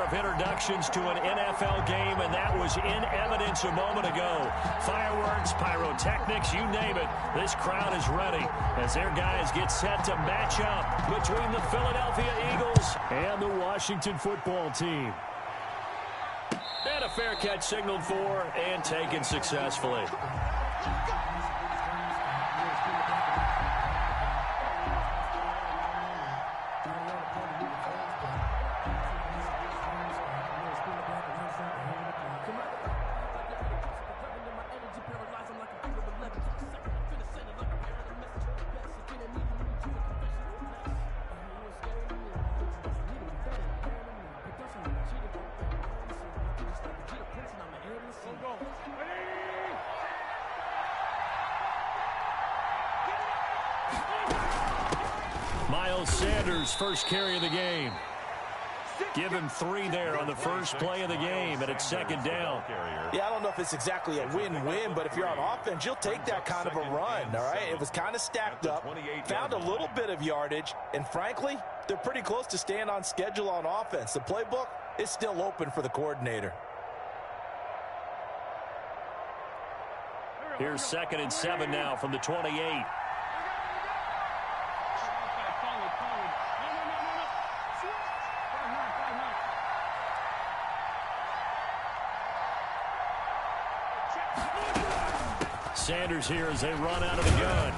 of introductions to an NFL game, and that was in evidence a moment ago. Fireworks, pyrotechnics, you name it. This crowd is ready as their guys get set to match up between the Philadelphia Eagles and the Washington football team. And a fair catch signaled for and taken successfully. Sanders' first carry of the game. Give him 3 there on the first play of the game, and it's second down. Yeah, I don't know if it's exactly a win-win, but if you're on offense, you'll take that kind of a run, all right? It was kind of stacked up, found a little bit of yardage, and frankly, they're pretty close to staying on schedule on offense. The playbook is still open for the coordinator. Here's 2nd and 7 now from the 28. Sanders here as they run out of the gun.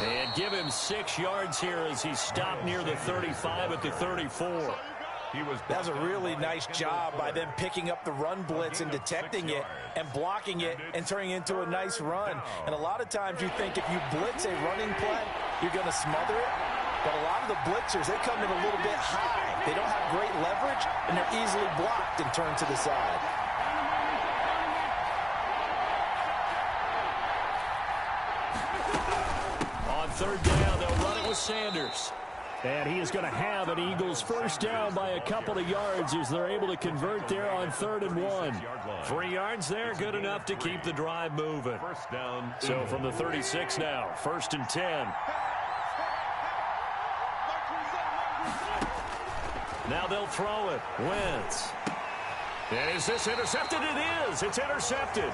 And give him 6 yards here as he stopped near the 35 at the 34. That's a really nice job by them picking up the run blitz and detecting it and blocking it and turning it into a nice run. And a lot of times you think if you blitz a running play, you're going to smother it. But a lot of the blitzers, they come in a little bit high. They don't have great leverage, and they're easily blocked and turned to the side. Third down, they'll run it with Sanders. And he is going to have an Eagles first down by a couple of yards as they're able to convert there on 3rd and 1. 3 yards there, good enough to keep the drive moving. So from the 36 now, 1st and 10. Now they'll throw it. Wentz. And is this intercepted? It is. It's intercepted.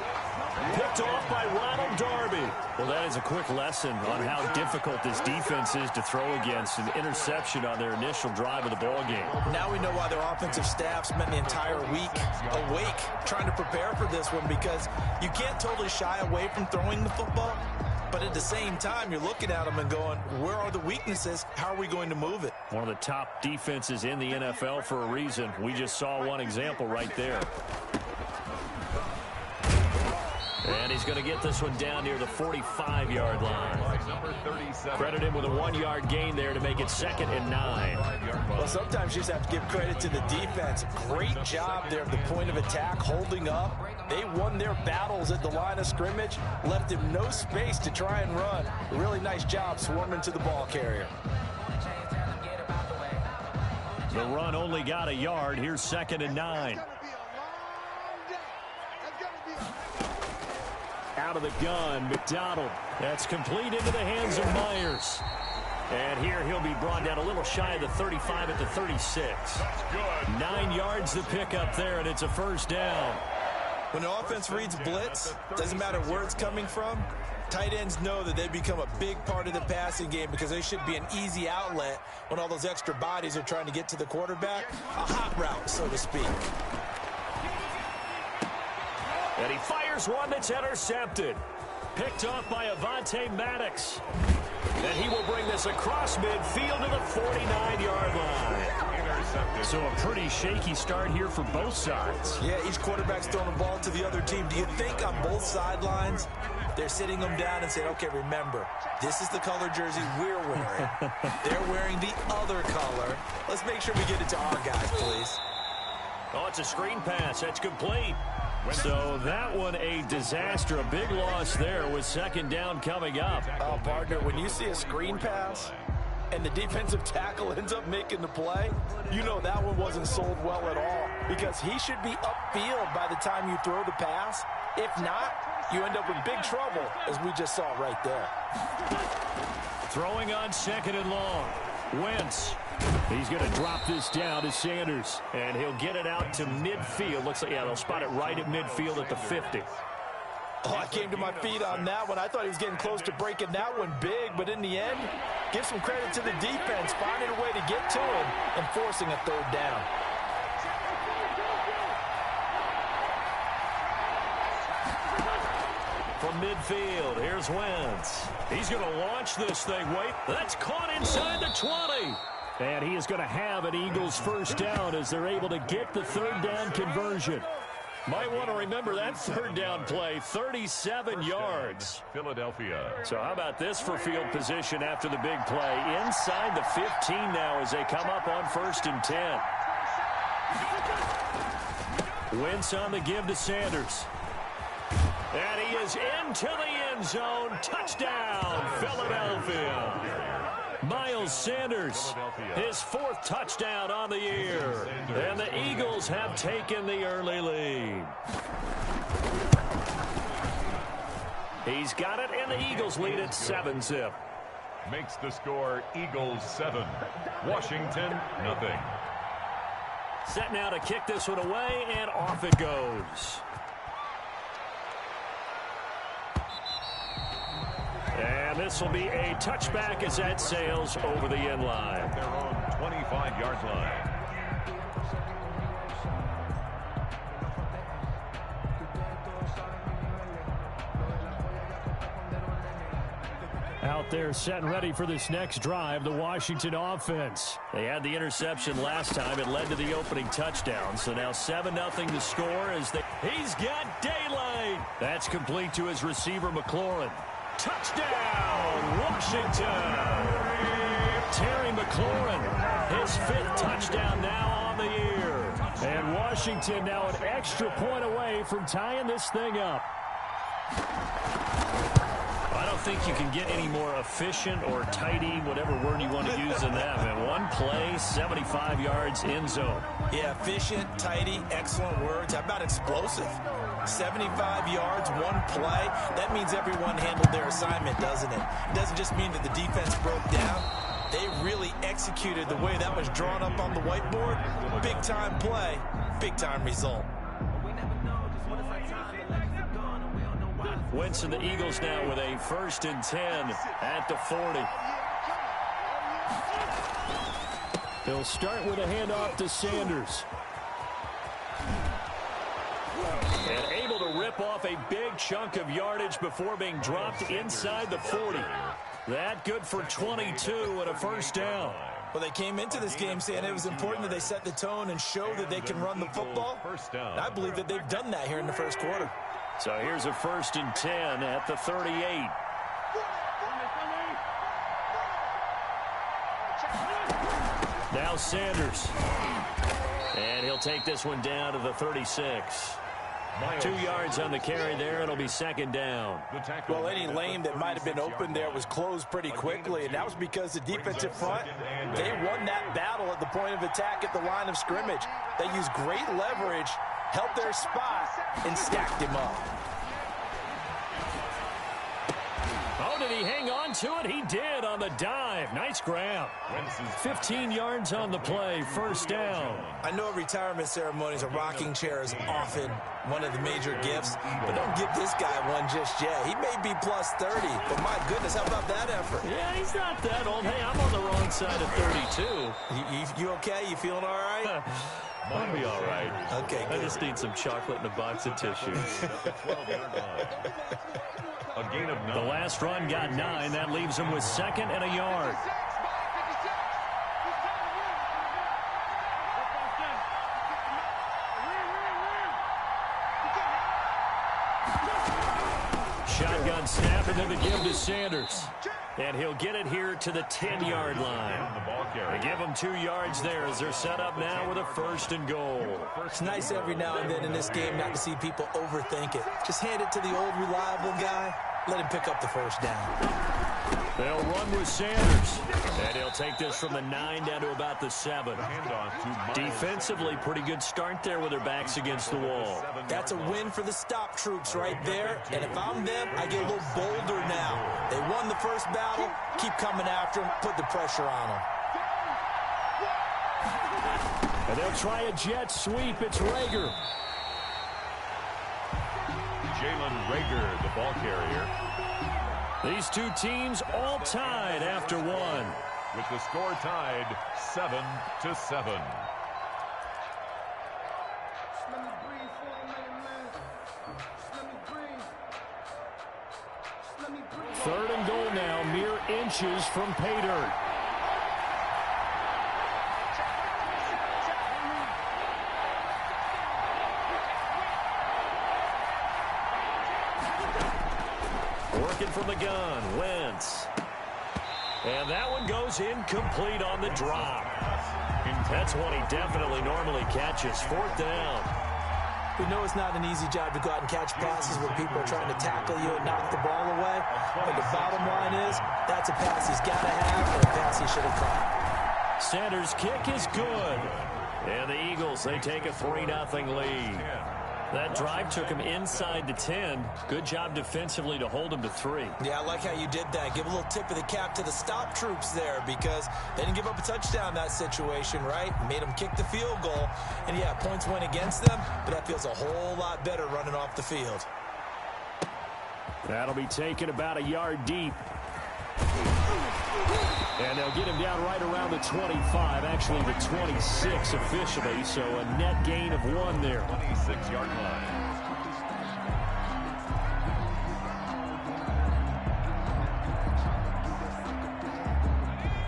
Picked off by Ronald Darby. Well, that is a quick lesson on how difficult this defense is to throw against. An interception on their initial drive of the ballgame. Now we know why their offensive staff spent the entire week awake trying to prepare for this one, because you can't totally shy away from throwing the football. But at the same time, you're looking at them and going, where are the weaknesses? How are we going to move it? One of the top defenses in the NFL for a reason. We just saw one example right there. And he's going to get this one down near the 45-yard line. Credit him with a 1-yard gain there to make it 2nd and 9. Well, sometimes you just have to give credit to the defense. Great job there at the point of attack, holding up. They won their battles at the line of scrimmage, left him no space to try and run. Really nice job swarming to the ball carrier. The run only got a yard. Here's 2nd and 9. Out of the gun, McDonald. That's complete into the hands of Myers. And here he'll be brought down a little shy of the 35 at the 36. 9 yards to pick up there, and it's a first down. When the offense reads blitz, doesn't matter where it's coming from, tight ends know that they become a big part of the passing game because they should be an easy outlet when all those extra bodies are trying to get to the quarterback. A hot route, so to speak. And he fires one that's intercepted. Picked off by Avonte Maddox. And he will bring this across midfield to the 49-yard line. So a pretty shaky start here for both sides. Yeah, each quarterback's throwing the ball to the other team. Do you think on both sidelines they're sitting them down and saying, okay, remember, this is the color jersey we're wearing. They're wearing the other color. Let's make sure we get it to our guys, please. Oh, it's a screen pass. That's complete. So that one a disaster. A big loss there with 2nd down coming up. Oh, partner, when you see a screen pass and the defensive tackle ends up making the play, you know that one wasn't sold well at all, because he should be upfield by the time you throw the pass. If not, you end up in big trouble, as we just saw right there. Throwing on 2nd and long. Wentz. He's going to drop this down to Sanders. And he'll get it out to midfield. Looks like, yeah, they'll spot it right at midfield at the 50. Oh, I came to my feet on that one. I thought he was getting close to breaking that one big, but in the end, give some credit to the defense, finding a way to get to him and forcing a third down. From midfield, here's Wentz. He's going to launch this thing. Wait, that's caught inside the 20. And he is going to have an Eagles first down as they're able to get the third down conversion. Might want to remember that third down play, 37 yards. Philadelphia. So how about this for field position after the big play? Inside the 15 now as they come up on 1st and 10. Wentz on the give to Sanders. And he is into the end zone. Touchdown, Philadelphia. Miles Sanders, his 4th touchdown on the year. And the Eagles have taken the early lead. He's got it, and the Eagles lead at 7-zip. Makes the score Eagles 7. Washington, nothing. Set now to kick this one away, and off it goes. And this will be a touchback as that sails over the end line. Their own 25-yard line. Out there set and ready for this next drive, the Washington offense. They had the interception last time. It led to the opening touchdown. So now 7-0 to score as he's got daylight. That's complete to his receiver, McLaurin. Touchdown, Washington. Terry McLaurin, his 5th touchdown now on the year. And Washington now an extra point away from tying this thing up. I don't think you can get any more efficient or tidy, whatever word you want to use in that. Man, one play, 75 yards, end zone. Yeah, efficient, tidy, excellent words. How about explosive? 75 yards, one play. That means everyone handled their assignment, doesn't it? It doesn't just mean that the defense broke down. They really executed the way that was drawn up on the whiteboard. Big-time play, big-time result. Wentz and the Eagles now with a 1st and 10 at the 40. They'll start with a handoff to Sanders. And able to rip off a big chunk of yardage before being dropped inside the 40. That good for 22 and a first down. Well, they came into this game saying it was important that they set the tone and show that they can run the football. And I believe that they've done that here in the first quarter. So here's a 1st and 10 at the 38. Now Sanders. And he'll take this one down to the 36. 2 yards on the carry there. It'll be 2nd down. Well, any lane that might have been open there was closed pretty quickly, and that was because the defensive front, they won that battle at the point of attack at the line of scrimmage. They used great leverage, held their spot, and stacked him up. Oh, did he hang on to it? He did on the dive. Nice grab. 15 yards on the play. First down. I know at retirement ceremonies, a rocking chair is often one of the major gifts, but don't give this guy one just yet. He may be plus 30, but my goodness, how about that effort? Yeah, he's not that old. Hey, I'm on the wrong side of 32. You okay? You feeling all right? I'll be all right. Okay, good. I just need some chocolate and a box of tissues. A gain of 9. The last run got 9. That leaves him with 2nd and a yard. Shotgun snap and then the give to Sanders. And he'll get it here to the 10-yard line. They give him 2 yards there as they're set up now with a 1st and goal. It's nice every now and then in this game not to see people overthink it. Just hand it to the old reliable guy. Let him pick up the first down. They'll run with Sanders. And he'll take this from the 9 down to about the 7. Defensively, pretty good start there with their backs against the wall. That's a win for the stop troops right there. And if I'm them, I get a little bolder now. They won the first battle. Keep coming after them. Put the pressure on them. And they'll try a jet sweep. It's Rager. Jalen Rager, the ball carrier. These two teams all tied after one. With the score tied 7-7. Third and goal now, mere inches from pay dirt. Working from the gun, Wentz. And that one goes incomplete on the drop. That's one he definitely normally catches. Fourth down. We know it's not an easy job to go out and catch passes when people are trying to tackle you and knock the ball away. But the bottom line is, that's a pass he's got to have or a pass he should have caught. Sanders' kick is good. And the Eagles, they take a 3-0 lead. That drive took him inside the 10. Good job defensively to hold him to 3. Yeah, I like how you did that. Give a little tip of the cap to the stop troops there because they didn't give up a touchdown in that situation, right? Made them kick the field goal. And, yeah, points went against them, but that feels a whole lot better running off the field. That'll be taken about a yard deep. And they'll get him down right around the 25, actually the 26 officially, so a net gain of 1 there. 26-yard line.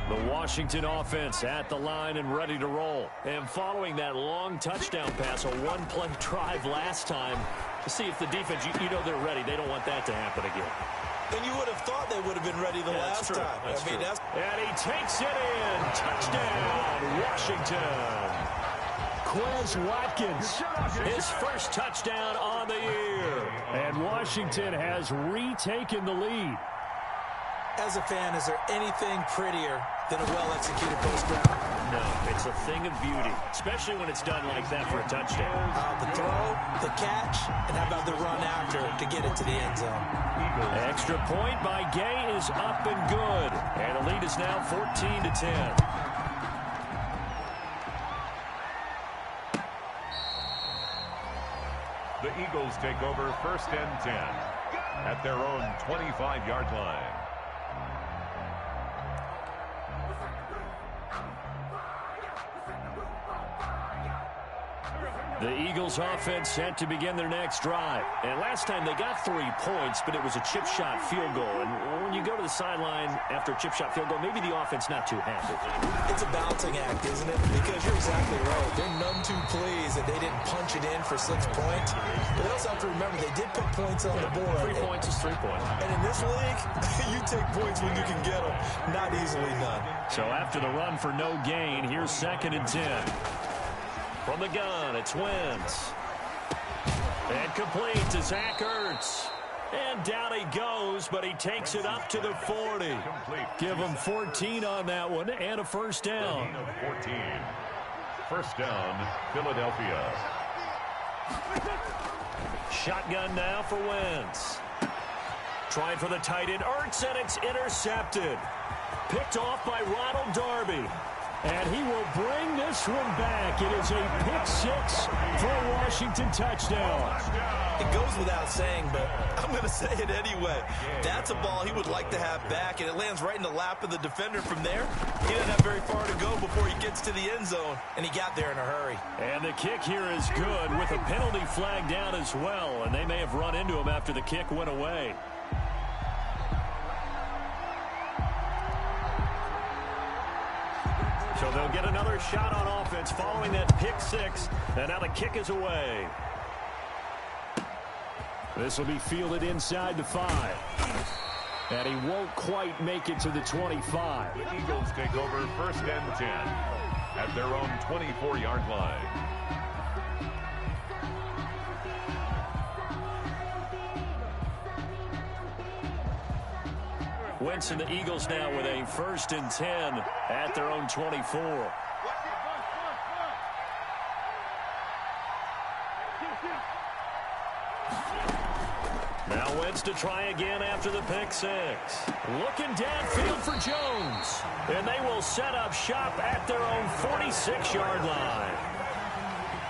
The Washington offense at the line and ready to roll. And following that long touchdown pass, a one-play drive last time, to see if the defense, you know they're ready. They don't want that to happen again. And you would have thought they would have been ready the last time. And he takes it in. Touchdown, Washington. Quez Watkins, his first touchdown on the year. And Washington has retaken the lead. As a fan, is there anything prettier than a well-executed post route? No, it's a thing of beauty, especially when it's done like that for a touchdown. The throw, the catch, and how about the run after to get it to the end zone? Extra point by Gay is up and good. And the lead is now 14-10. The Eagles take over 1st and 10 at their own 25-yard line. The Eagles offense set to begin their next drive. And last time they got 3 points, but it was a chip shot field goal. And when you go to the sideline after a chip shot field goal, maybe the offense not too happy. It's a balancing act, isn't it? Because you're exactly right. They're none too pleased that they didn't punch it in for 6 points. But they also have to remember they did put points on the board. 3 points is 3 points. And in this league, you take points when you can get them. Not easily done. So after the run for no gain, here's 2nd and 10. From the gun, it's Wentz. And complete to Zach Ertz. And down he goes, but he takes it up to the 40. Give him 14 on that one and a first down. 14. First down, Philadelphia. Shotgun now for Wentz. Trying for the tight end, Ertz, and it's intercepted. Picked off by Ronald Darby. And he will bring this one back. It is a pick 6 for a Washington touchdown. It goes without saying, but I'm going to say it anyway. That's a ball he would like to have back, and it lands right in the lap of the defender from there. He doesn't have very far to go before he gets to the end zone, and he got there in a hurry. And the kick here is good with a penalty flag down as well, and they may have run into him after the kick went away. So they'll get another shot on offense following that pick 6. And now the kick is away. This will be fielded inside the 5. And he won't quite make it to the 25. The Eagles take over 1st and 10 at their own 24-yard line. Wentz and the Eagles now with a 1st and 10 at their own 24. Now Wentz to try again after the pick six. Looking downfield for Jones. And they will set up shop at their own 46-yard line.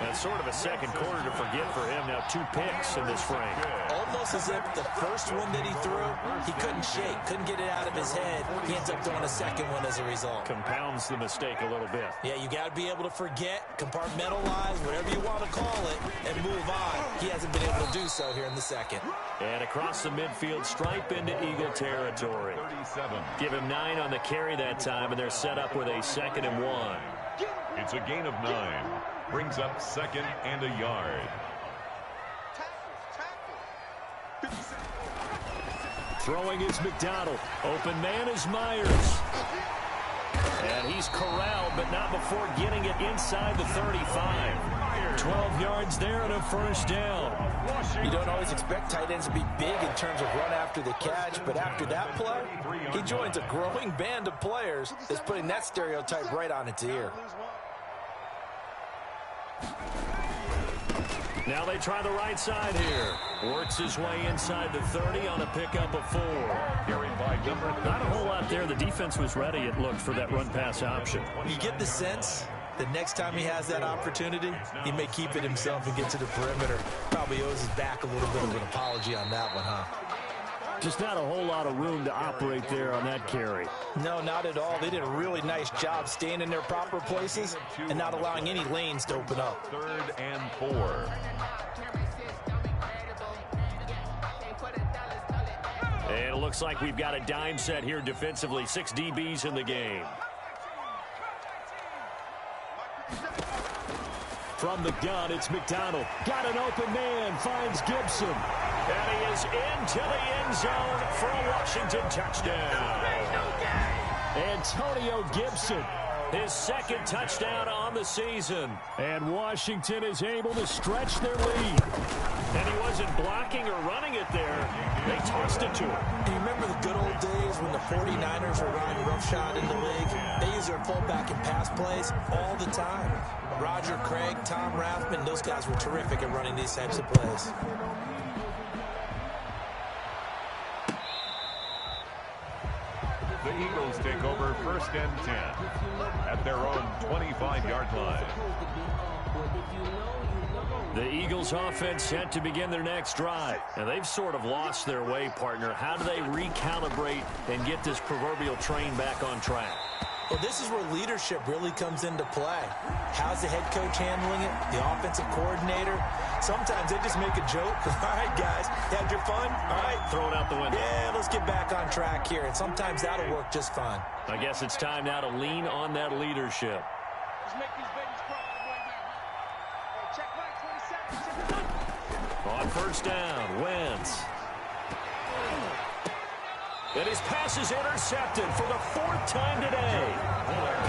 That's sort of a second quarter to forget for him. Now 2 picks in this frame. Almost as if the first one that he threw, he couldn't shake, couldn't get it out of his head. He ends up throwing a second one as a result. Compounds the mistake a little bit. Yeah, you got to be able to forget, compartmentalize, whatever you want to call it, and move on. He hasn't been able to do so here in the second. And across the midfield, stripe into Eagle territory. 37. Give him 9 on the carry that time, and they're set up with a 2nd and 1. It's a gain of 9. Brings up 2nd and a yard. Throwing is McDonald. Open man is Myers. And he's corralled, but not before getting it inside the 35. 12 yards there and a first down. You don't always expect tight ends to be big in terms of run after the catch, but after that play, he joins a growing band of players that's putting that stereotype right on its ear. Now they try the right side here. Works his way inside the 30 on a pickup of 4. Carried by number 30. Not a whole lot there. The defense was ready, it looked, for that run-pass option. You get the sense that next time he has that opportunity, he may keep it himself and get to the perimeter. Probably owes his back a little bit of an apology on that one, huh? Just not a whole lot of room to operate there on that carry. No, not at all. They did a really nice job staying in their proper places and not allowing any lanes to open up. 3rd and 4. And it looks like we've got a dime set here defensively. 6 DBs in the game. From the gun, it's McDonald. Got an open man, finds Gibson. And he is into the end zone for a Washington touchdown. Antonio Gibson, his 2nd touchdown on the season. And Washington is able to stretch their lead. And he wasn't blocking or running it there. They tossed it to him. Do you remember the good old days when the 49ers were riding roughshod in the league? They used their fullback in pass plays all the time. Roger Craig, Tom Rathman, those guys were terrific at running these types of plays. The Eagles take over 1st and 10 at their own 25-yard line. The Eagles offense set to begin their next drive. And they've sort of lost their way, partner. How do they recalibrate and get this proverbial train back on track? Well, this is where leadership really comes into play. How's the head coach handling it? The offensive coordinator? Sometimes they just make a joke. All right, guys, had your fun? All right. Throw it out the window. Yeah, let's get back on track here. And sometimes that'll work just fine. I guess it's time now to lean on that leadership. Let's make these babies cry right now. Hey, check mine, 27. On first down, Wentz. And his pass is intercepted for the 4th time today.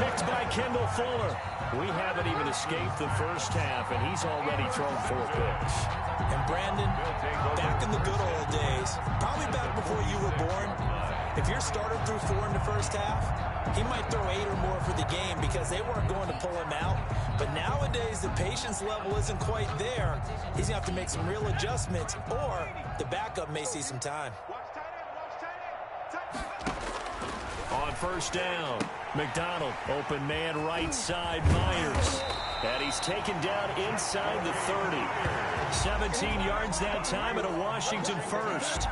Picked by Kendall Fuller. We haven't even escaped the first half, and he's already thrown 4 picks. And Brandon, back in the good old days, probably back before you were born, if your starter threw 4 in the first half, he might throw 8 or more for the game because they weren't going to pull him out. But nowadays, the patience level isn't quite there. He's going to have to make some real adjustments, or the backup may see some time. On first down, McDonald, open man right side, Myers. And he's taken down inside the 30. 17 yards that time and a Washington first.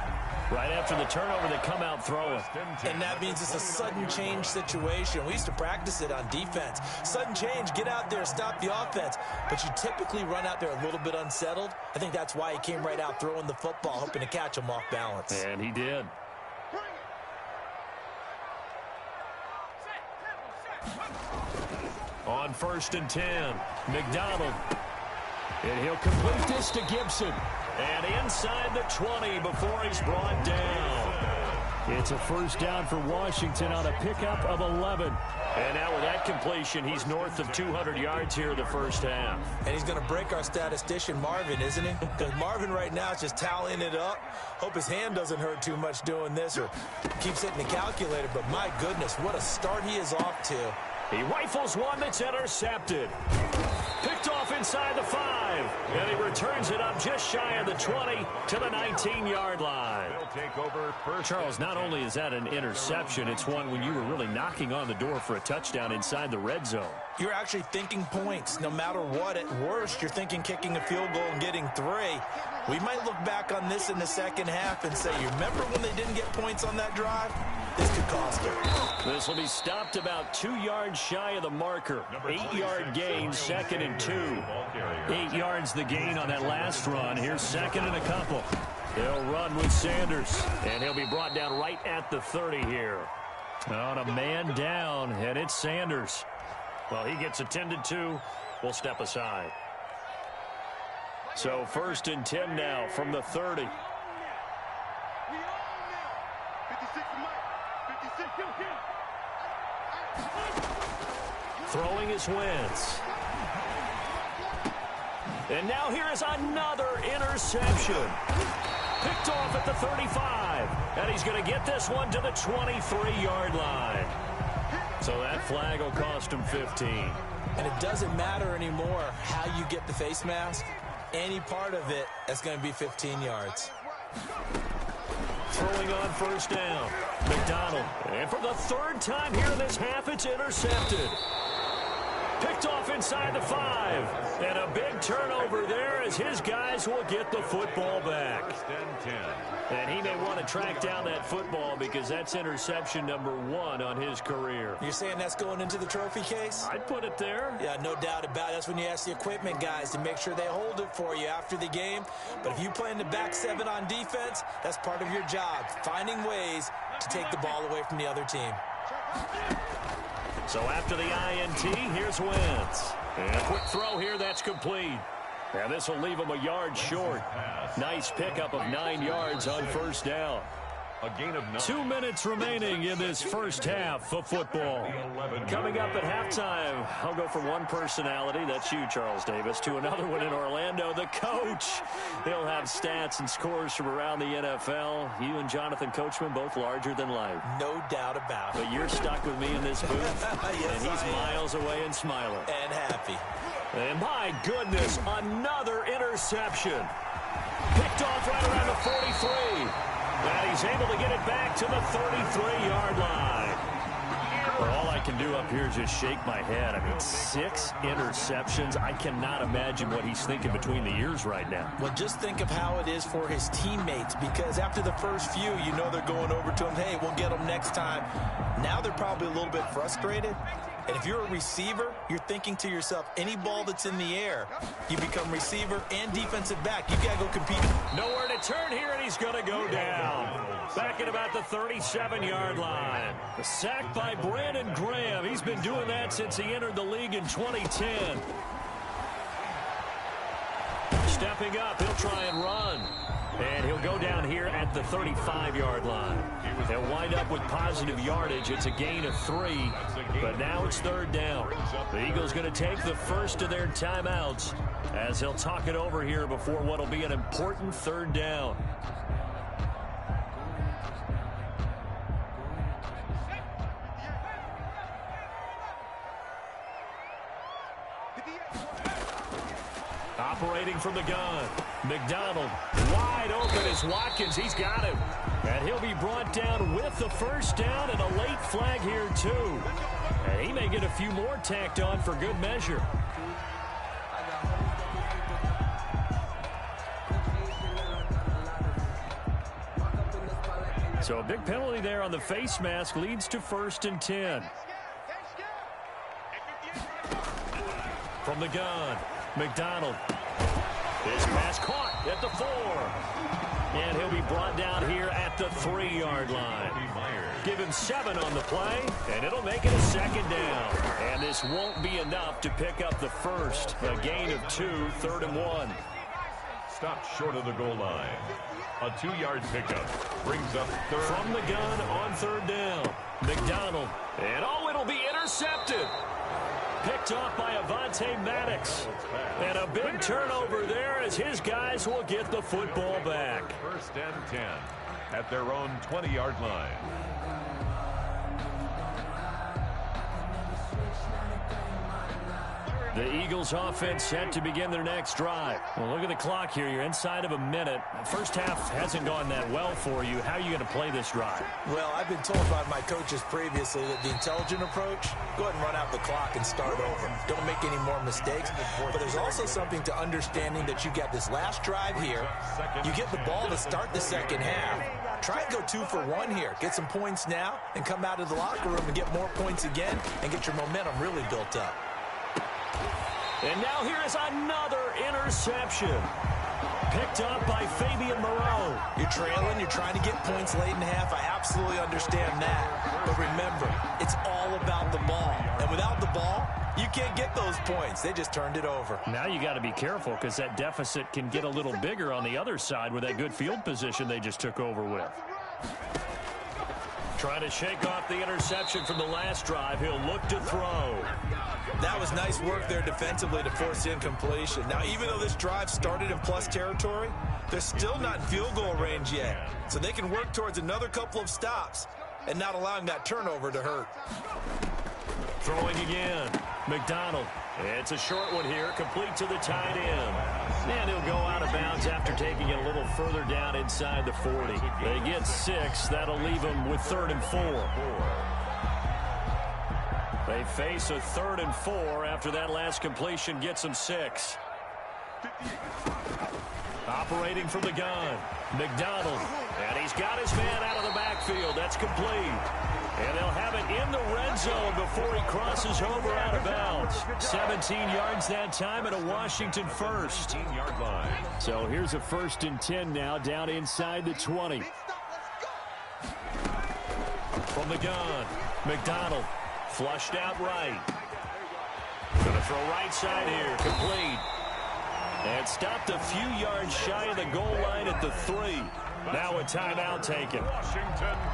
Right after the turnover, they come out throwing. And that means it's a sudden change situation. We used to practice it on defense. Sudden change, get out there, stop the offense. But you typically run out there a little bit unsettled. I think that's why he came right out throwing the football, hoping to catch him off balance. And he did. On 1st and 10, McDonald. And he'll complete this to Gibson. And inside the 20 before he's brought down. It's a first down for Washington on a pickup of 11. And now with that completion, he's north of 200 yards here in the first half. And he's going to break our statistician, Marvin, isn't he? Because Marvin right now is just tallying it up. Hope his hand doesn't hurt too much doing this or keeps hitting the calculator. But my goodness, what a start he is off to. He rifles one that's intercepted. Picked off inside the 5. And he returns it up just shy of the 20 to the 19-yard line. Take over first. Charles, not only is that an interception, it's one when you were really knocking on the door for a touchdown inside the red zone. You're actually thinking points. No matter what, at worst, you're thinking kicking a field goal and getting 3. We might look back on this in the second half and say, you remember when they didn't get points on that drive? This could cost them. This will be stopped about 2 yards shy of the marker. 8-yard gain, 2nd and 2. 8 yards the gain on that last run. Here's 2nd and a couple. They'll run with Sanders, and he'll be brought down right at the 30 here. On a man down, and it's Sanders. Well, he gets attended to. We'll step aside. So 1st and 10 now from the 30. Throwing is Wentz. And now here is another interception. Picked off at the 35. And he's going to get this one to the 23-yard line. So that flag will cost him 15. And it doesn't matter anymore how you get the face mask. Any part of it, that's going to be 15 yards. Throwing on 1st down. McDonald. And for the 3rd time here in this half, it's intercepted. Picked off inside the 5. And a big turnover there as his guys will get the football back. 1st and 10. And he may want to track down that football because that's interception number 1 on his career. You're saying that's going into the trophy case? I'd put it there. Yeah, no doubt about it. That's when you ask the equipment guys to make sure they hold it for you after the game. But if you play in the back 7 on defense, that's part of your job, finding ways to take the ball away from the other team. So after the INT, here's Wentz. And a quick throw here, that's complete. And this will leave him a yard short. Nice pickup of 9 yards on 1st down. A gain of 9. 2 minutes remaining in this first half of football. Coming up at halftime, I'll go from one personality, that's you, Charles Davis, to another one in Orlando, the coach. He'll have stats and scores from around the NFL. You and Jonathan Coachman, both larger than life. No doubt about it. But you're stuck with me in this booth, yes, and he's miles away and smiling. And happy. And my goodness, another interception. Picked off right around the 43. And he's able to get it back to the 33-yard line. Well, all I can do up here is just shake my head. I mean, 6 interceptions. I cannot imagine what he's thinking between the ears right now. Well, just think of how it is for his teammates, because after the first few, you know they're going over to him, hey, we'll get them next time. Now they're probably a little bit frustrated. And if you're a receiver, you're thinking to yourself, any ball that's in the air, you become receiver and defensive back. You got to go compete. Nowhere to turn here, and he's going to go down. Back at about the 37-yard line. A sack by Brandon Graham. He's been doing that since he entered the league in 2010. Stepping up, he'll try and run. And he'll go down here at the 35-yard line. They'll wind up with positive yardage. It's a gain of 3, but now it's 3rd down. The Eagles going to take the first of their timeouts as they'll talk it over here before what will be an important 3rd down. Operating from the gun, McDonald wide open as Watkins. He's got him. And he'll be brought down with the 1st down and a late flag here too. And he may get a few more tacked on for good measure. So a big penalty there on the face mask leads to 1st and 10. From the gun, McDonald. His pass caught at the 4. And he'll be brought down here at the 3-yard line. Give him 7 on the play, and it'll make it a 2nd down. And this won't be enough to pick up the first. A gain of 2, 3rd and 1. Stopped short of the goal line. A 2-yard pickup brings up 3rd. From the gun on 3rd down, McDonald. And it'll be intercepted. Picked off by Avonte Maddox. And a big turnover there as his guys will get the football back. 1st and 10 at their own 20-yard line. The Eagles offense set to begin their next drive. Well, look at the clock here. You're inside of a minute. First half hasn't gone that well for you. How are you going to play this drive? Well, I've been told by my coaches previously that the intelligent approach, go ahead and run out the clock and start over. Don't make any more mistakes. But there's also something to understanding that you got this last drive here. You get the ball to start the second half. Try and go 2 for 1 here. Get some points now and come out of the locker room and get more points again and get your momentum really built up. And now here is another interception. Picked up by Fabian Moreau. You're trailing. You're trying to get points late in half. I absolutely understand that. But remember, it's all about the ball. And without the ball, you can't get those points. They just turned it over. Now you got to be careful because that deficit can get a little bigger on the other side with that good field position they just took over with. Trying to shake off the interception from the last drive. He'll look to throw. That was nice work there defensively to force incompletion. Now, even though this drive started in plus territory, they're still not in field goal range yet. So they can work towards another couple of stops and not allowing that turnover to hurt. Throwing again. McDonald. It's a short one here, complete to the tight end. And he'll go out of bounds after taking it a little further down inside the 40. They get 6. That'll leave them with 3rd and 4. They face a 3rd and 4 after that last completion gets them 6. Operating from the gun, McDonald. And he's got his man out of the backfield. That's complete. And they'll have it in the red zone before he crosses over out of bounds. 17 yards that time and a Washington first. So here's a 1st and 10 now down inside the 20. From the gun, McDonald. Flushed out right. Going to throw right side here. Complete. And stopped a few yards shy of the goal line at the 3. Now a timeout taken.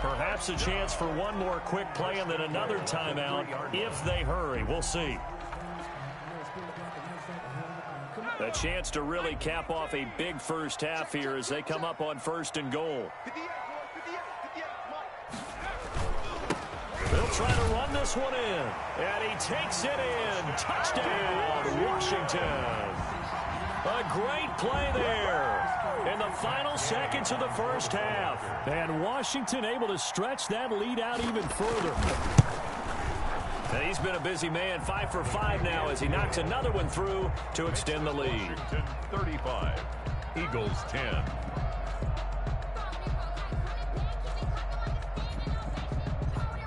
Perhaps a chance for one more quick play and then another timeout if they hurry. We'll see. A chance to really cap off a big first half here as they come up on 1st and goal. They'll try to run this one in. And he takes it in. Touchdown, Washington. A great play there in the final seconds of the first half. And Washington able to stretch that lead out even further. And he's been a busy man, 5 for 5 now as he knocks another one through to extend the lead. 35, Eagles 10.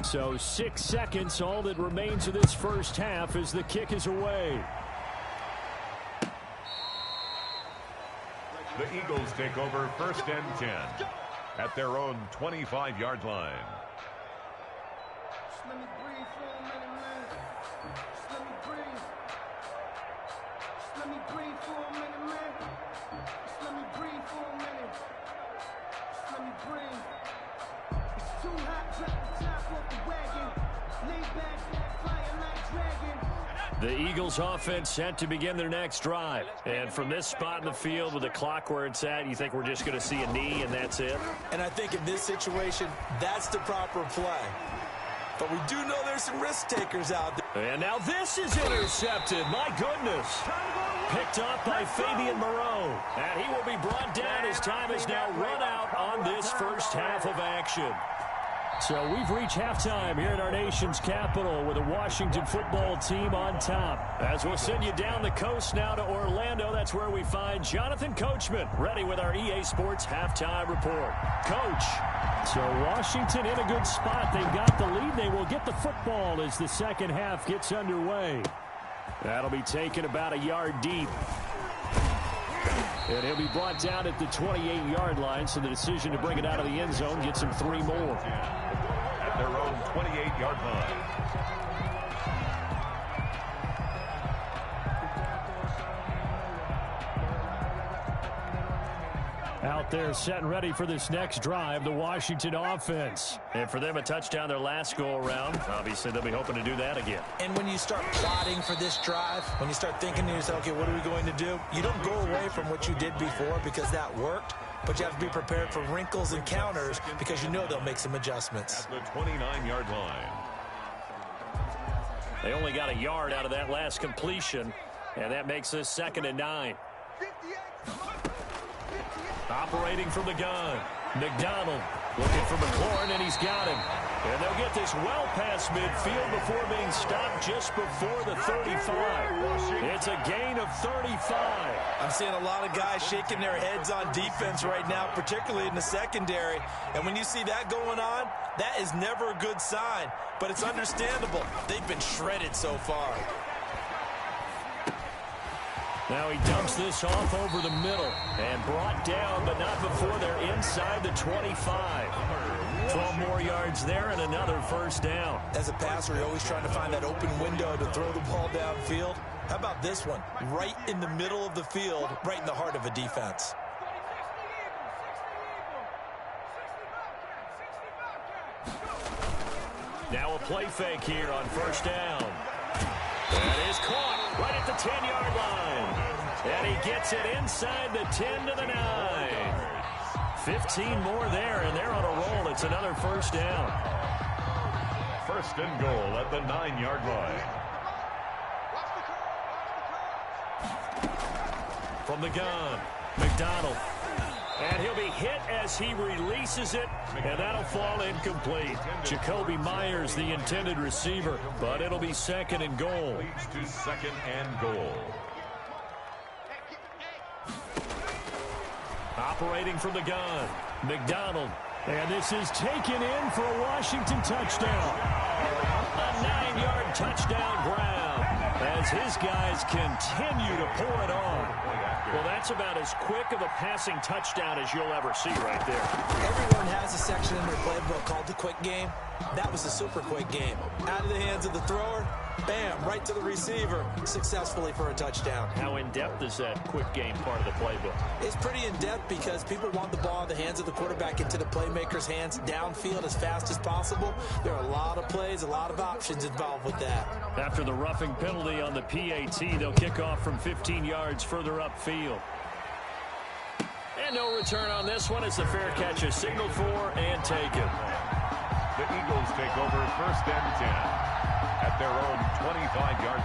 So 6 seconds, all that remains of this first half as the kick is away. The Eagles take over 1st and 10 at their own 25-yard line. Just let me breathe for a minute, man. Just let me breathe. Just let me breathe for a minute, man. Just let me breathe for a minute. Just let me breathe. It's too hot, drop the top off the wagon. Lay back, fire like dragon. The Eagles offense set to begin their next drive. And from this spot in the field with the clock where it's at, you think we're just going to see a knee and that's it? And I think in this situation, that's the proper play. But we do know there's some risk takers out there. And now this is intercepted. My goodness. Picked up by Fabian Moreau. And he will be brought down as time is now run out on this first half of action. So we've reached halftime here in our nation's capital with the Washington football team on top. As we'll send you down the coast now to Orlando, that's where we find Jonathan Coachman ready with our EA Sports halftime report. Coach. So Washington in a good spot. They've got the lead. They will get the football as the second half gets underway. That'll be taken about a yard deep. And he'll be brought down at the 28-yard line, so the decision to bring it out of the end zone gets him 3 more. At their own 28-yard line. Out there set and ready for this next drive, the Washington offense. And for them, a touchdown their last go-around. Obviously, they'll be hoping to do that again. And when you start plotting for this drive, when you start thinking to yourself, okay, what are we going to do? You don't go away from what you did before because that worked, but you have to be prepared for wrinkles and counters because you know they'll make some adjustments. At the 29-yard line. They only got a yard out of that last completion. And that makes this 2nd and 9. Operating from the gun. McDonald looking for McLaurin, and he's got him. And they'll get this well past midfield before being stopped just before the 35. It's a gain of 35. I'm seeing a lot of guys shaking their heads on defense right now, particularly in the secondary. And when you see that going on, that is never a good sign. But it's understandable. They've been shredded so far. Now he dumps this off over the middle and brought down, but not before they're inside the 25. 12 more yards there and another first down. As a passer, you're always trying to find that open window to throw the ball downfield. How about this one? Right in the middle of the field, right in the heart of a defense. Now a play fake here on first down. That is caught right at the 10-yard line. And he gets it inside the 10 to the 9. 15 more there, and they're on a roll. It's another first down. First and goal at the 9-yard line. From the gun, McDonald. And he'll be hit as he releases it, and that'll fall incomplete. Jacoby Myers, the intended receiver, but it'll be 2nd and goal. Leads to 2nd and goal. Operating from the gun, McDonald. And this is taken in for a Washington touchdown. A 9-yard touchdown grab as his guys continue to pour it on. Well, that's about as quick of a passing touchdown as you'll ever see right there. Everyone has a section in their playbook called the quick game. That was the super quick game. Out of the hands of the thrower, bam, right to the receiver, successfully for a touchdown. How in-depth is that quick game part of the playbook? It's pretty in-depth because people want the ball in the hands of the quarterback into the playmaker's hands downfield as fast as possible. There are a lot of plays, a lot of options involved with that. After the roughing penalty on the PAT, they'll kick off from 15 yards further upfield. And no return on this one as the fair catch is signaled for and taken. The Eagles take over 1st and 10 at their own 25-yard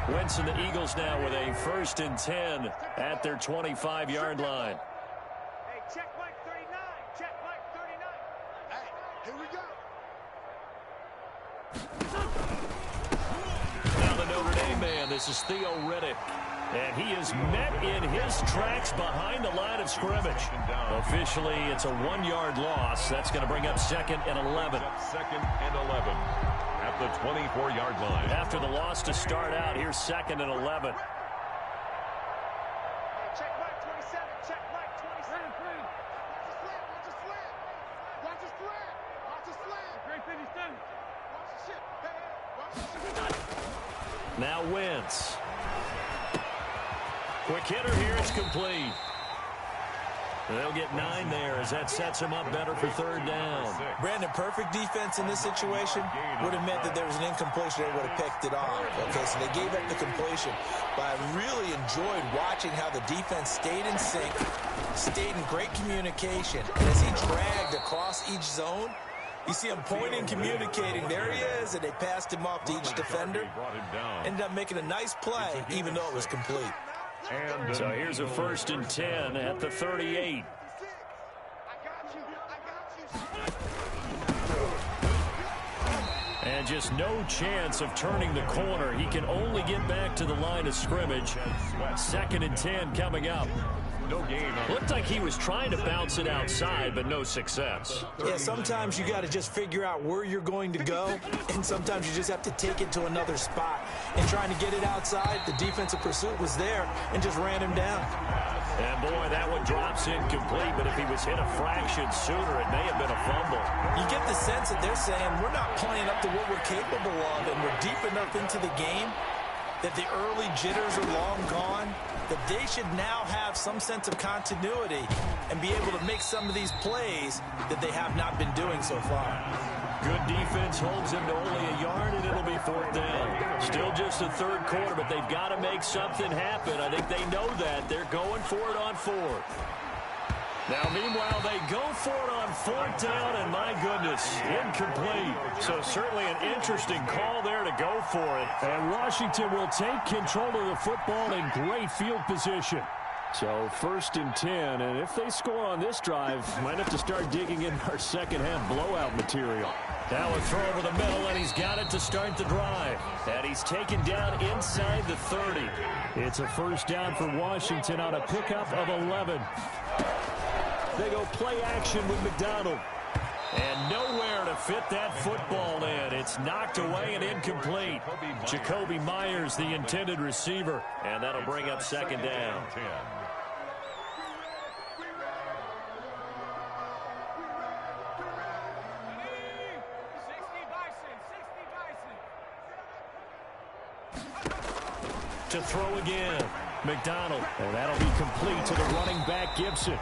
line. Wentz and the Eagles now with a 1st and 10 at their 25-yard line. Hey, check Mike 39. Check Mike 39. Hey, here we go. Now the Notre Dame man, this is Theo Riddick. And he is met in his tracks behind the line of scrimmage. Officially, it's a 1-yard loss. That's going to bring up 2nd and 11. 2nd and 11 at the 24-yard line. After the loss to start out, here's 2nd and 11. Hey, check Mike 27. Check Mike 27. Watch his flat. Watch his flat. Great thing he's done. Watch the shit. Hey, watch the shit. Now Wentz. Quick hitter here, it's complete. They'll get 9 there as that sets him up better for 3rd down. Brandon, perfect defense in this situation would have meant that there was an incompletion. They would have picked it off. Okay, so they gave up the completion. But I really enjoyed watching how the defense stayed in sync, stayed in great communication. And as he dragged across each zone, you see him pointing, communicating. There he is, and they passed him off to each defender. Ended up making a nice play, even though it was complete. So here's a 1st and 10 at the 38. And just no chance of turning the corner. He can only get back to the line of scrimmage. 2nd and 10 coming up. No gain. Looked like he was trying to bounce it outside, but no success. Yeah, sometimes you got to just figure out where you're going to go, and sometimes you just have to take it to another spot. And trying to get it outside, the defensive pursuit was there and just ran him down. And boy, that one drops incomplete, but if he was hit a fraction sooner, it may have been a fumble. You get the sense that they're saying we're not playing up to what we're capable of, and we're deep enough into the game that the early jitters are long gone, that they should now have some sense of continuity and be able to make some of these plays that they have not been doing so far. Good defense holds them to only a yard, and it'll be 4th down. Still just the 3rd quarter, but they've got to make something happen. I think they know that. They're going for it on 4th. Now, meanwhile, they go for it on 4th down, and my goodness, incomplete. So certainly an interesting call there to go for it. And Washington will take control of the football in great field position. So 1st and 10, and if they score on this drive, might have to start digging in our second-half blowout material. Now a throw over the middle, and he's got it to start the drive. And he's taken down inside the 30. It's a 1st down for Washington on a pickup of 11. They go play action with McDonald. And nowhere to fit that football in. It's knocked away and incomplete. Jacoby Myers, the intended receiver. And that'll bring up 2nd down. To throw again, McDonald. And that'll be complete to the running back, Gibson.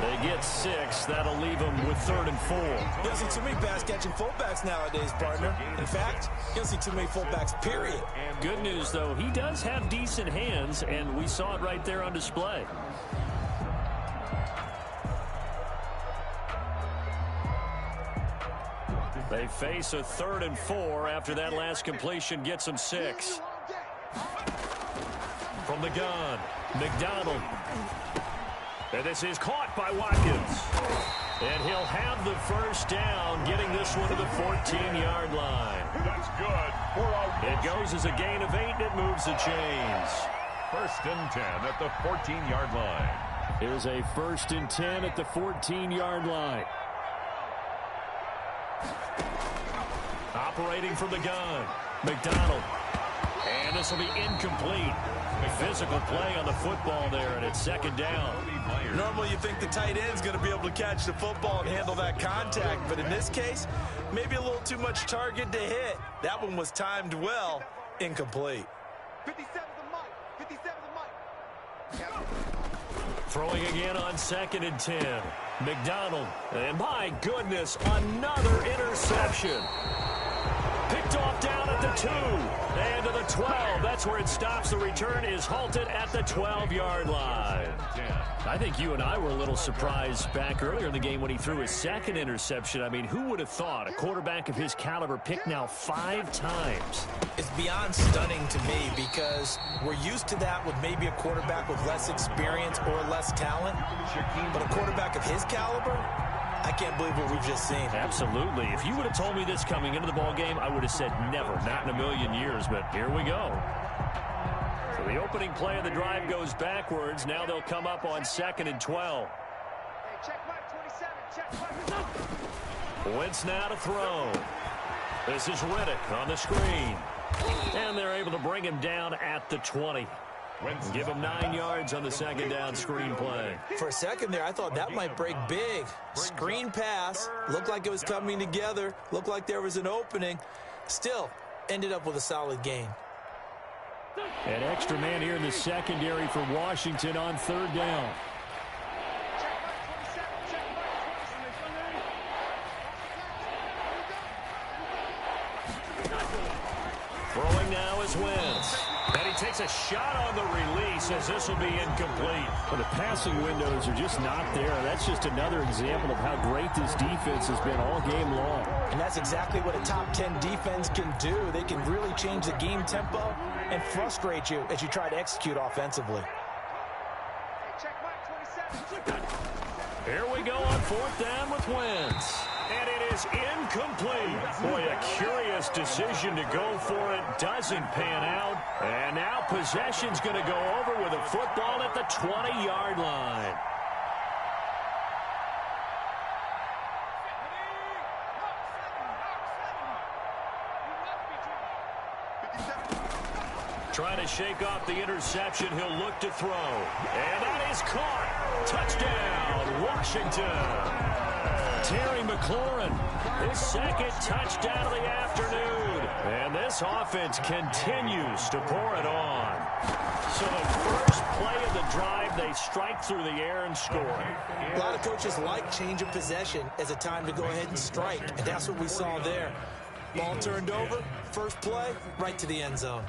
They get 6. That'll leave them with 3rd and 4. You don't see too many pass-catching fullbacks nowadays, partner. In fact, you don't see too many fullbacks, period. Good news, though, he does have decent hands, and we saw it right there on display. They face a 3rd and 4 after that last completion gets them 6. From the gun, McDonald. And this is caught by Watkins. And he'll have the 1st down, getting this one to the 14-yard line. That's good. It goes as a gain of 8, and it moves the chains. 1st and 10 at the 14-yard line. Here's a 1st and 10 at the 14-yard line. Operating from the gun, McDonald. And this will be incomplete. Physical play on the football there, and it's 2nd down. Normally you think the tight end's going to be able to catch the football and handle that contact, but in this case, maybe a little too much target to hit. That one was timed well, incomplete. 57 the mic. 57 the mic. Throwing again on 2nd and 10. McDonald, and my goodness, another interception. Picked off down at the 2 and to the 12. That's where it stops. The return is halted at the 12-yard line. I think you and I were a little surprised back earlier in the game when he threw his 2nd interception. I mean, who would have thought a quarterback of his caliber picked now 5 times? It's beyond stunning to me because we're used to that with maybe a quarterback with less experience or less talent. But a quarterback of his caliber, I can't believe what we've just seen. Absolutely. If you would have told me this coming into the ball game, I would have said never, not in a million years, but here we go. So the opening play of the drive goes backwards. Now they'll come up on 2nd and 12. Hey, check mark 27. Check mark. Wentz now to throw. This is Riddick on the screen. And they're able to bring him down at the 20. Give him 9 yards on the 2nd down screen play. For a second there, I thought that might break big. Screen pass. Looked like it was coming together. Looked like there was an opening. Still, ended up with a solid gain. An extra man here in the secondary for Washington on 3rd down. Throwing now is Wentz. And he takes a shot on the release as this will be incomplete. But the passing windows are just not there. That's just another example of how great this defense has been all game long. And that's exactly what a top 10 defense can do. They can really change the game tempo and frustrate you as you try to execute offensively. Hey, check mark 27. Here we go on 4th down with Wentz. And it is incomplete. Boy, a curious decision to go for it. Doesn't pan out. And now possession's going to go over with a football at the 20-yard line. Trying to shake off the interception. He'll look to throw. And that is caught. Touchdown, Washington. Terry McLaurin, his 2nd touchdown of the afternoon. And this offense continues to pour it on. So the first play of the drive, they strike through the air and score. A lot of coaches like change of possession as a time to go ahead and strike. And that's what we saw there. Ball turned over, first play, right to the end zone.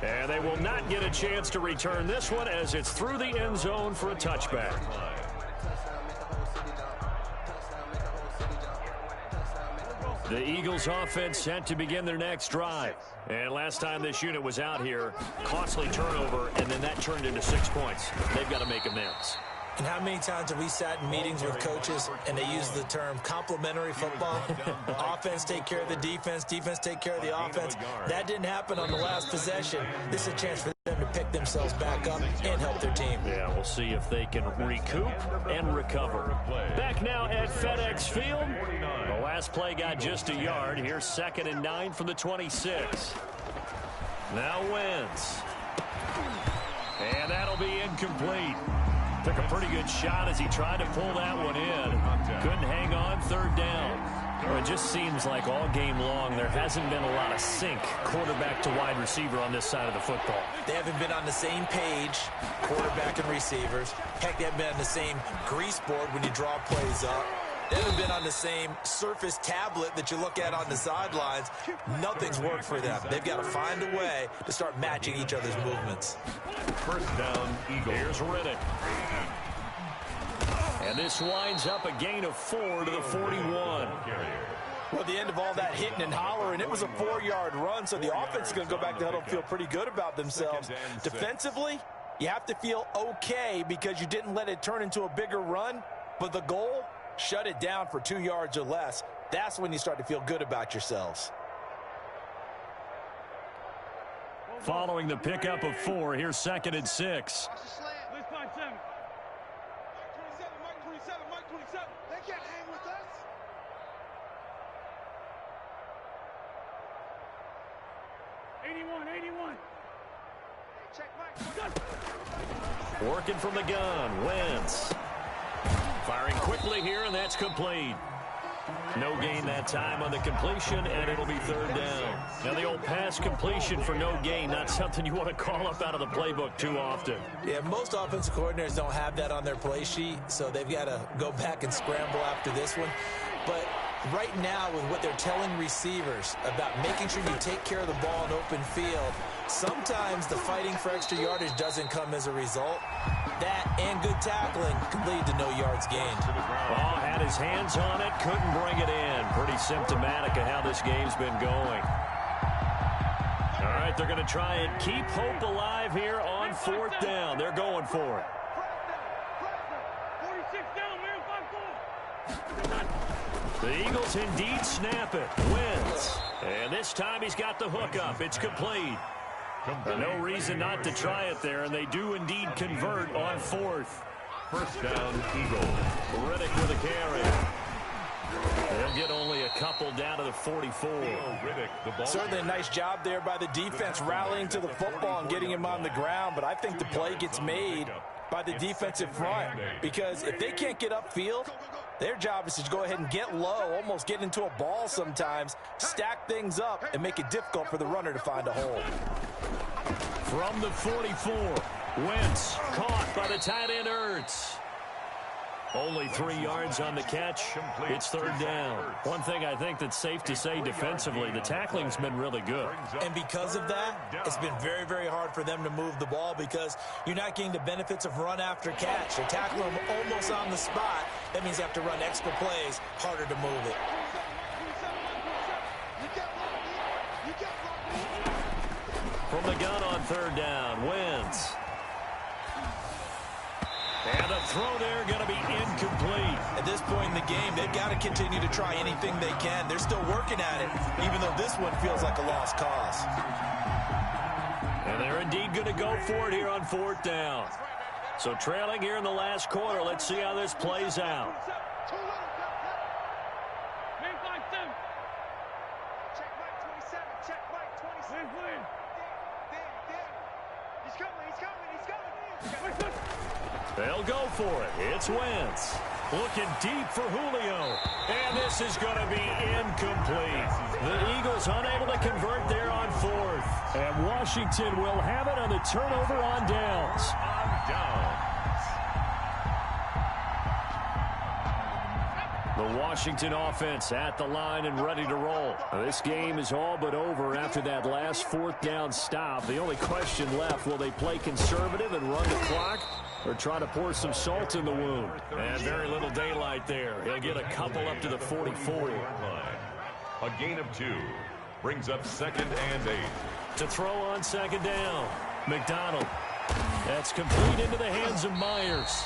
And they will not get a chance to return this one as it's through the end zone for a touchback. The Eagles offense set to begin their next drive. And last time this unit was out here, costly turnover, and then that turned into 6 points. They've got to make amends. And how many times have we sat in meetings with coaches and they use the term complementary football? Offense take care of the defense, defense take care of the offense. That didn't happen on the last possession. This is a chance for them to pick themselves back up and help their team. Yeah, we'll see if they can recoup and recover. Back now at FedEx Field. The last play got just a yard. Here's 2nd and 9 from the 26. Now Wentz. And that'll be incomplete. Took a pretty good shot as he tried to pull that one in. Couldn't hang on, 3rd down. Well, it just seems like all game long there hasn't been a lot of sync quarterback to wide receiver on this side of the football. They haven't been on the same page, quarterback and receivers. Heck, they haven't been on the same grease board when you draw plays up. They haven't been on the same surface tablet that you look at on the sidelines. Nothing's worked for them. They've got to find a way to start matching each other's movements. 1st down, Eagles. Here's Riddick. And this winds up a gain of 4 to the 41. Well, at the end of all that hitting and hollering, it was a 4-yard run, so the offense is going to go back to the huddle and feel pretty good about themselves. Defensively, you have to feel okay because you didn't let it turn into a bigger run, but the goal, shut it down for 2 yards or less. That's when you start to feel good about yourselves. Following the pickup of 4, here's 2nd and 6. They can't hang with us. Working from the gun, Wentz. Firing quickly here, and that's complete. No gain that time on the completion, and it'll be 3rd down. Now, the old pass completion for no gain, not something you want to call up out of the playbook too often. Yeah, most offensive coordinators don't have that on their play sheet, so they've got to go back and scramble after this one. But right now, with what they're telling receivers about making sure you take care of the ball in open field, sometimes the fighting for extra yardage doesn't come as a result. That and good tackling could lead to no yards gained. Oh, had his hands on it, couldn't bring it in. Pretty symptomatic of how this game's been going. All right, they're going to try and keep hope alive here on 4th down. They're going for it. 46 down, man, 5-4. The Eagles indeed snap it. Wins. And this time he's got the hook up. It's complete. No reason not to try it there, and they do indeed convert on 4th. 1st down, Eagles. Riddick with a carry. They'll get only a couple down to the 44. Certainly a nice job there by the defense rallying to the football and getting him on the ground, but I think the play gets made by the defensive front because if they can't get upfield, their job is to go ahead and get low, almost get into a ball sometimes, stack things up, and make it difficult for the runner to find a hole. From the 44, Wentz caught by the tight end Ertz. Only 3 yards on the catch. It's 3rd down. One thing I think that's safe to say defensively, the tackling's been really good. And because of that, it's been very, very hard for them to move the ball because you're not getting the benefits of run after catch. They're tackling them almost on the spot. That means you have to run extra plays, harder to move it. From the gun on 3rd down, Wentz. And the throw there going to be incomplete. At this point in the game, they've got to continue to try anything they can. They're still working at it, even though this one feels like a lost cause. And they're indeed going to go for it here on 4th down. So trailing here in the last quarter, let's see how this plays out. Check Mike 27. Check Mike 27. He's coming. They'll go for it. It's Wentz. Looking deep for Julio. And this is going to be incomplete. The Eagles unable to convert there on 4th. And Washington will have it on the turnover on downs. The Washington offense at the line and ready to roll. This game is all but over after that last fourth down stop. The only question left, will they play conservative and run the clock or try to pour some salt in the wound? And very little daylight there. He'll get a couple up to the 44. A gain of 2 brings up 2nd and 8. To throw on 2nd down. McDonald. That's complete into the hands of Myers.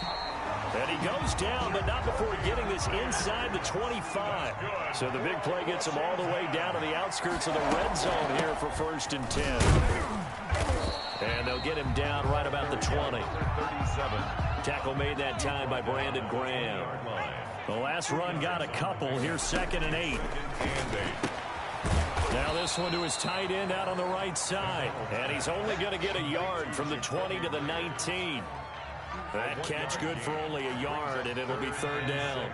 And he goes down, but not before getting this inside the 25. So the big play gets him all the way down to the outskirts of the red zone here for 1st and 10. And they'll get him down right about the 20. Tackle made that time by Brandon Graham. The last run got a couple. Here's 2nd and 8. Now this one to his tight end out on the right side. And he's only going to get a yard from the 20 to the 19. That catch good for only a yard, and it'll be 3rd down.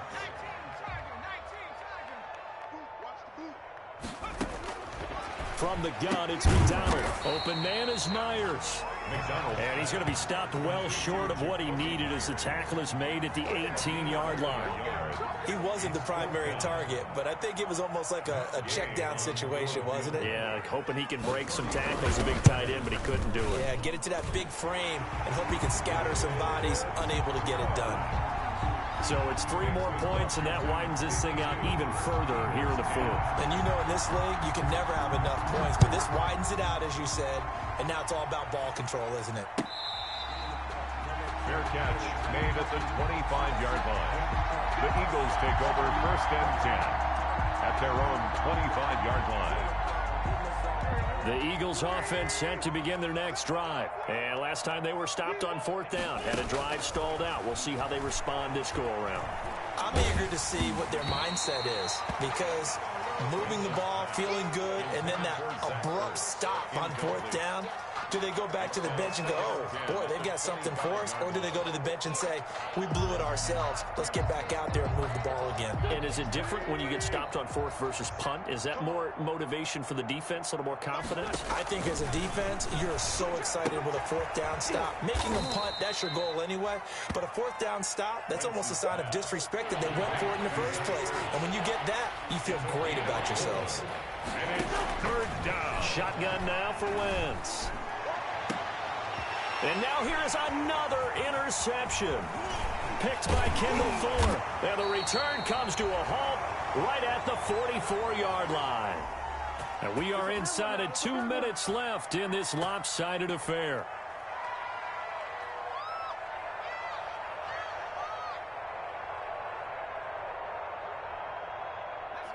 From the gun, it's McDonald. Open man is Myers. And he's going to be stopped well short of what he needed as the tackle is made at the 18-yard line. He wasn't the primary target, but I think it was almost like a check-down situation, wasn't it? Yeah, hoping he can break some tackles, a big tight end, but he couldn't do it. Yeah, get it to that big frame and hope he can scatter some bodies, unable to get it done. So it's 3 more points, and that widens this thing out even further here in the 4th. And you know in this league, you can never have enough points, but this widens it out, as you said, and now it's all about ball control, isn't it? Fair catch made at the 25-yard line. The Eagles take over 1st and 10 at their own 25-yard line. The Eagles offense set to begin their next drive. And last time they were stopped on 4th down, had a drive stalled out. We'll see how they respond this go-around. I'm eager to see what their mindset is, because moving the ball, feeling good, and then that abrupt stop on 4th down, do they go back to the bench and go, oh, boy, they've got something for us? Or do they go to the bench and say, we blew it ourselves, let's get back out there and move the ball again? And is it different when you get stopped on 4th versus punt? Is that more motivation for the defense, a little more confidence? I think as a defense, you're so excited with a 4th down stop. Making them punt, that's your goal anyway. But a 4th down stop, that's almost a sign of disrespect that they went for it in the first place. And when you get that, you feel great about yourselves. And it's 3rd down. Shotgun now for Wentz. And now here is another interception. Picked by Kendall Fuller. And the return comes to a halt right at the 44-yard line. And we are inside of 2 minutes left in this lopsided affair.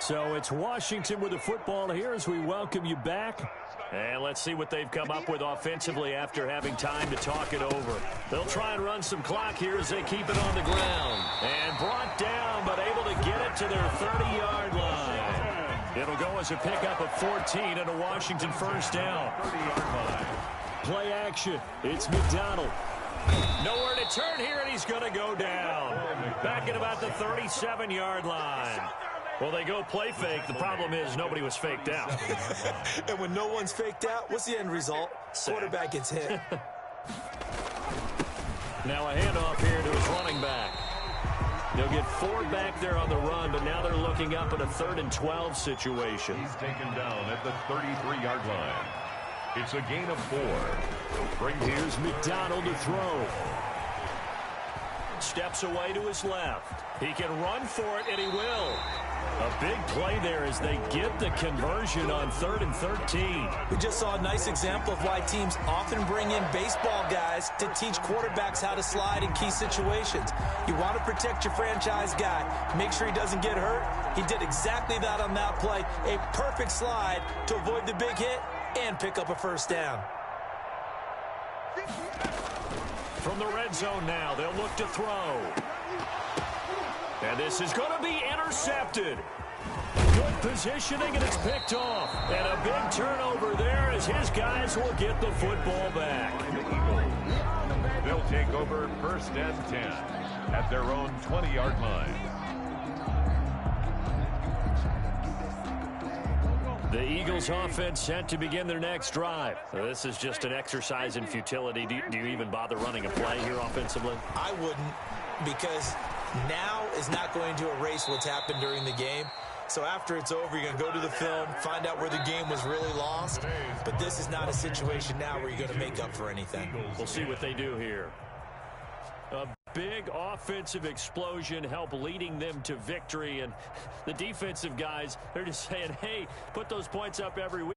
So it's Washington with the football here as we welcome you back. And let's see what they've come up with offensively after having time to talk it over. They'll try and run some clock here as they keep it on the ground. And brought down, but able to get it to their 30-yard line. It'll go as a pickup of 14 and a Washington 1st down. 30-yard line. Play action. It's McDonald. Nowhere to turn here, and he's going to go down. Back at about the 37-yard line. Well, they go play fake. The problem is nobody was faked out. And when no one's faked out, what's the end result? Quarterback gets hit. Now a handoff here to his running back. They'll get 4 back there on the run, but now they're looking up at a 3rd and 12 situation. He's taken down at the 33-yard line. It's a gain of 4. Here's McDonald to throw. Steps away to his left. He can run for it, and he will. A big play there as they get the conversion on 3rd and 13. We just saw a nice example of why teams often bring in baseball guys to teach quarterbacks how to slide in key situations. You want to protect your franchise guy. Make sure he doesn't get hurt. He did exactly that on that play. A perfect slide to avoid the big hit and pick up a 1st down. From the red zone now, they'll look to throw. And this is going to be intercepted. Good positioning, and it's picked off. And a big turnover there as his guys will get the football back. They'll take over 1st and 10 at their own 20-yard line. The Eagles offense set to begin their next drive. This is just an exercise in futility. Do you even bother running a play here offensively? I wouldn't, because now is not going to erase what's happened during the game. So after it's over, you're going to go to the film, find out where the game was really lost. But this is not a situation now where you're going to make up for anything. We'll see what they do here. A big offensive explosion help leading them to victory. And the defensive guys, they're just saying, hey, put those points up every week.